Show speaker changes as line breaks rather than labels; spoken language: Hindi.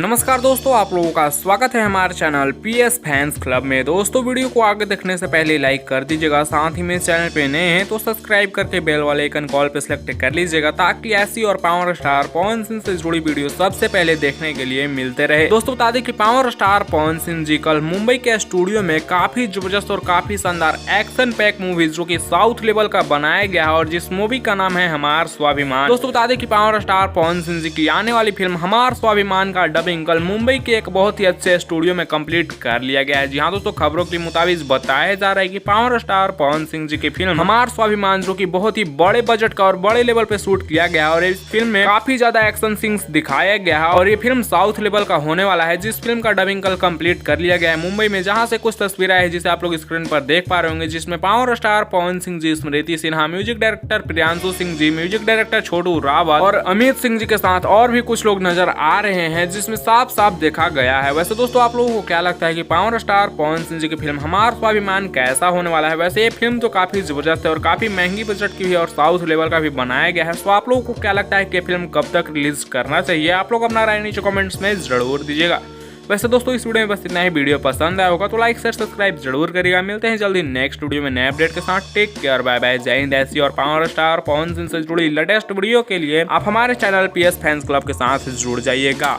नमस्कार दोस्तों, आप लोगों का स्वागत है हमारे चैनल पीएस फैंस क्लब में। दोस्तों वीडियो को आगे देखने से पहले लाइक कर दीजिएगा, साथ ही में चैनल पे नए हैं तो सब्सक्राइब करके बेल वाले आइकन कॉल पे सिलेक्ट कर लीजिएगा ताकि ऐसी और पावर स्टार पवन सिंह से जुड़ी वीडियो सबसे पहले देखने के लिए मिलते रहे। दोस्तों बता दें कि पावर स्टार पवन सिंह जी कल मुंबई के स्टूडियो में काफी जबरदस्त और काफी शानदार एक्शन पैक मूवी जो की साउथ लेवल का बनाया गया है और जिस मूवी का नाम है हमार स्वाभिमान। दोस्तों बता दें कि पावर स्टार पवन सिंह जी की आने वाली फिल्म हमार स्वाभिमान का डबिंग कल मुंबई के एक बहुत ही अच्छे स्टूडियो में कंप्लीट कर लिया गया है। जी हाँ दोस्तों, खबरों के मुताबिक बताया जा रहा है कि पावर स्टार पवन सिंह जी की फिल्म हमार स्वाभिमान जो कि बहुत ही बड़े बजट का और बड़े लेवल पे शूट किया गया है और इस फिल्म में काफी ज्यादा एक्शन सीन्स दिखाया गया है और ये फिल्म साउथ लेवल का होने वाला है, जिस फिल्म का डबिंग कल कंप्लीट कर लिया गया है मुंबई में। जहां से कुछ तस्वीरें है जिसे आप लोग स्क्रीन पर देख पा रहे होंगे, जिसमें पावर स्टार पवन सिंह जी, स्मृति Sinha, music director Priyanshu Singh ji, music director छोटू रावत और अमित सिंह जी के साथ और भी कुछ लोग नजर आ रहे हैं, जिसमें साफ साफ देखा गया है। वैसे दोस्तों आप लोगों को क्या लगता है कि पावर स्टार पवन सिंह जी की फिल्म हमार स्वाभिमान कैसा होने वाला है? वैसे ये फिल्म तो काफी जबरदस्त है और काफी महंगी बजट की भी और साउथ लेवल का भी बनाया गया है। तो आप लोगों को क्या लगता है कि फिल्म कब तक रिलीज करना चाहिए? आप लोग अपना राय नीचे कमेंट्स में जरूर दीजिएगा। वैसे दोस्तों इस वीडियो में बस इतना ही। वीडियो पसंद आया होगा तो लाइक शेयर सब्सक्राइब जरूर करिएगा। मिलते हैं जल्दी नेक्स्ट वीडियो में नए अपडेट के साथ। टेक केयर, बाय बाय, जय हिंद। ऐसी और पावर स्टार पवन सिंह से जुड़ी लेटेस्ट वीडियो के लिए आप हमारे चैनल पीएस फैंस क्लब के साथ जुड़ जाइएगा।